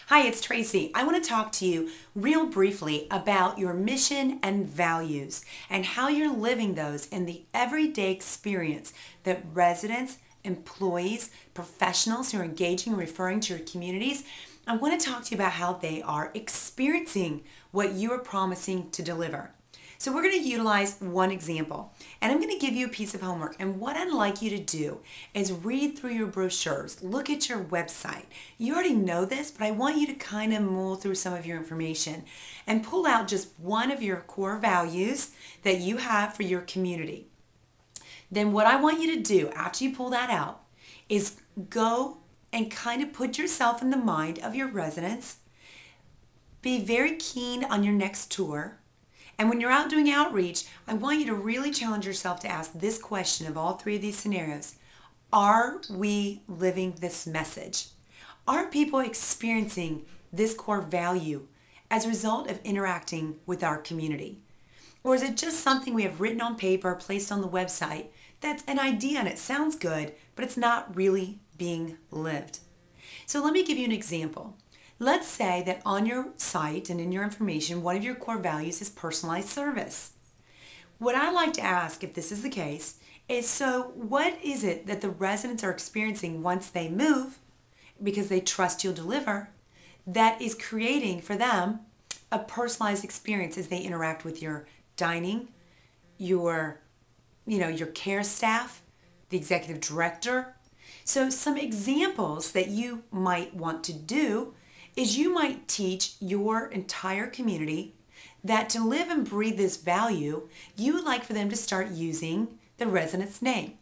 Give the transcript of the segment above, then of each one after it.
Hi, it's Tracy. I want to talk to you real briefly about your mission and values and how you're living those in the everyday experience that residents, employees, professionals who are engaging and referring to your communities. I want to talk to you about how they are experiencing what you are promising to deliver. So we're going to utilize one example, and I'm going to give you a piece of homework. And what I'd like you to do is read through your brochures, look at your website. You already know this, but I want you to kind of mull through some of your information and pull out just one of your core values that you have for your community. Then what I want you to do after you pull that out is go and kind of put yourself in the mind of your residents. Be very keen on your next tour. And when you're out doing outreach, I want you to really challenge yourself to ask this question of all three of these scenarios. Are we living this message? Are people experiencing this core value as a result of interacting with our community? Or is it just something we have written on paper, placed on the website, that's an idea and it sounds good, but it's not really being lived? So let me give you an example. Let's say that on your site and in your information, one of your core values is personalized service. What I like to ask, if this is the case, is so what is it that the residents are experiencing once they move, because they trust you'll deliver, that is creating for them a personalized experience as they interact with your dining, your care staff, the executive director. So some examples that you might want to do is you might teach your entire community that to live and breathe this value, you would like for them to start using the resident's name.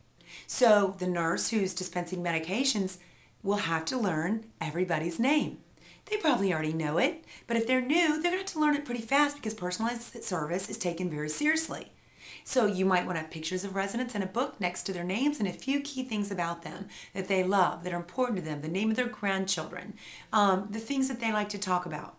So the nurse who's dispensing medications will have to learn everybody's name. They probably already know it, but if they're new, they're going to have to learn it pretty fast because personalized service is taken very seriously. So you might want to have pictures of residents and a book next to their names and a few key things about them that they love, that are important to them, the name of their grandchildren, the things that they like to talk about.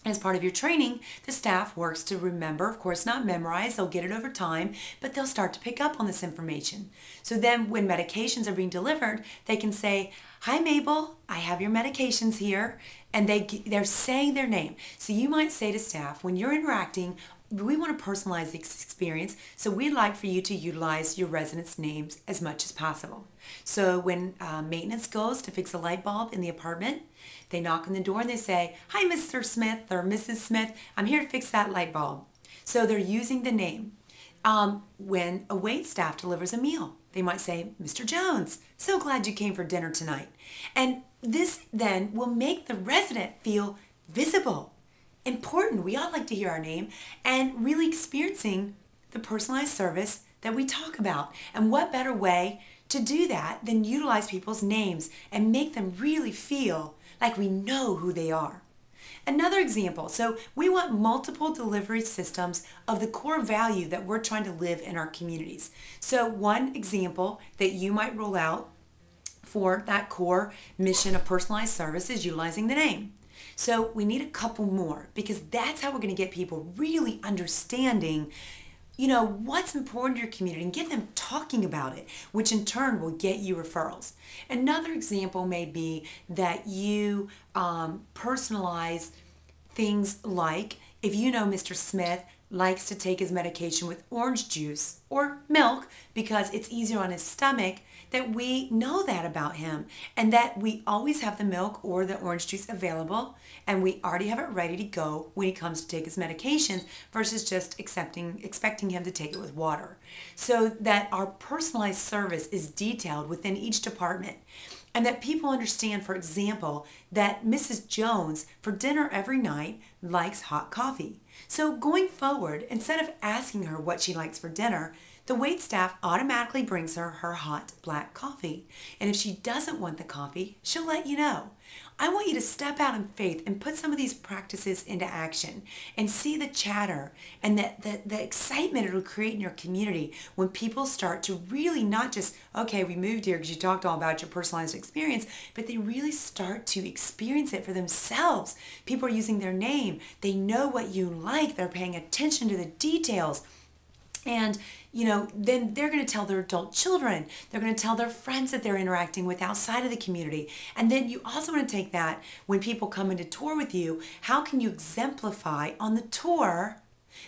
As part of your training, the staff works to remember, of course not memorize, they'll get it over time, but they'll start to pick up on this information. So then when medications are being delivered, they can say, "Hi Mabel, I have your medications here," and they're saying their name. So you might say to staff, when you're interacting, we want to personalize the experience, so we'd like for you to utilize your residents' names as much as possible. So when maintenance goes to fix a light bulb in the apartment, they knock on the door and they say, "Hi, Mr. Smith or Mrs. Smith, I'm here to fix that light bulb." So they're using the name. When a wait staff delivers a meal, they might say, "Mr. Jones, so glad you came for dinner tonight." And this then will make the resident feel visible, important. We all like to hear our name, and really experiencing the personalized service that we talk about. And what better way to do that than utilize people's names and make them really feel like we know who they are. Another example, so we want multiple delivery systems of the core value that we're trying to live in our communities. So one example that you might roll out for that core mission of personalized service is utilizing the name. So we need a couple more because that's how we're going to get people really understanding, what's important to your community and get them talking about it, which in turn will get you referrals. Another example may be that you personalize things like if you know Mr. Smith likes to take his medication with orange juice or milk because it's easier on his stomach, that we know that about him and that we always have the milk or the orange juice available and we already have it ready to go when he comes to take his medications versus just expecting him to take it with water. So that our personalized service is detailed within each department. And that people understand, for example, that Mrs. Jones for dinner every night likes hot coffee. So going forward, instead of asking her what she likes for dinner, the waitstaff automatically brings her her hot black coffee. And if she doesn't want the coffee, she'll let you know. I want you to step out in faith and put some of these practices into action and see the chatter and the excitement it'll create in your community when people start to really not just, okay, we moved here because you talked all about your personalized experience, but they really start to experience it for themselves. People are using their name. They know what you like. They're paying attention to the details. And, then they're going to tell their adult children. They're going to tell their friends that they're interacting with outside of the community. And then you also want to take that when people come in to tour with you. How can you exemplify on the tour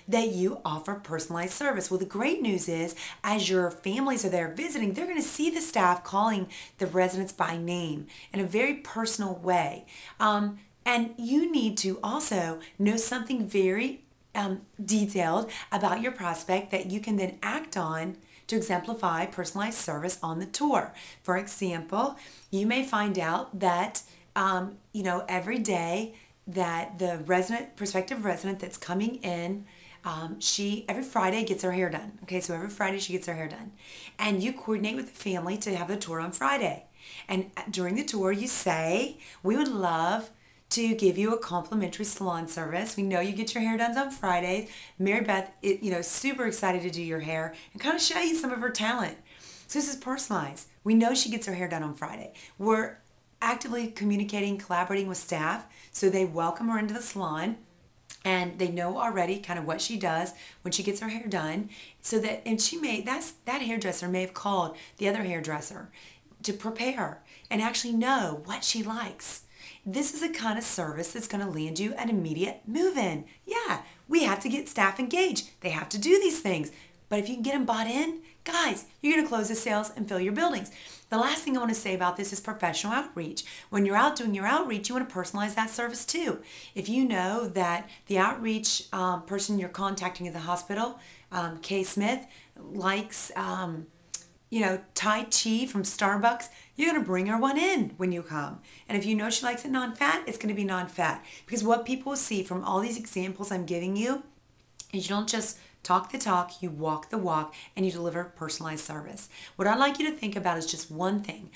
that you offer personalized service? Well, the great news is, as your families are there visiting, they're going to see the staff calling the residents by name in a very personal way. And you need to also know something very detailed about your prospect that you can then act on to exemplify personalized service on the tour. For example, you may find out that, every day that the prospective resident that's coming in, she every Friday gets her hair done. Okay, so every Friday she gets her hair done. And you coordinate with the family to have the tour on Friday. And during the tour, you say, we would love to give you a complimentary salon service. We know you get your hair done on Fridays. Mary Beth, super excited to do your hair and kind of show you some of her talent. So this is personalized. We know she gets her hair done on Friday. We're actively communicating, collaborating with staff, so they welcome her into the salon. And they know already kind of what she does when she gets her hair done. That hairdresser may have called the other hairdresser to prepare and actually know what she likes. This is a kind of service that's going to land you an immediate move-in. Yeah, we have to get staff engaged. They have to do these things. But if you can get them bought in, guys, you're going to close the sales and fill your buildings. The last thing I want to say about this is professional outreach. When you're out doing your outreach, you want to personalize that service too. If you know that the outreach person you're contacting at the hospital, Kay Smith, likes Tai Chi from Starbucks, you're going to bring her one in when you come. And if you know she likes it non-fat, it's going to be non-fat. Because what people will see from all these examples I'm giving you is you don't just talk the talk, you walk the walk, and you deliver personalized service. What I'd like you to think about is just one thing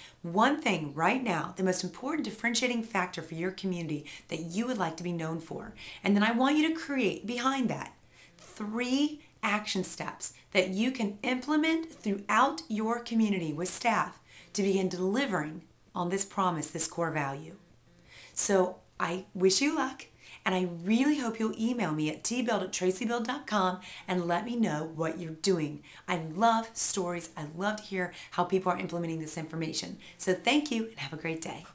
right now, the most important differentiating factor for your community that you would like to be known for. And then I want you to create behind that 3 action steps that you can implement throughout your community with staff to begin delivering on this promise, this core value. So I wish you luck, and I really hope you'll email me at tbuild@tracybuild.com and let me know what you're doing. I love stories. I love to hear how people are implementing this information. So thank you and have a great day.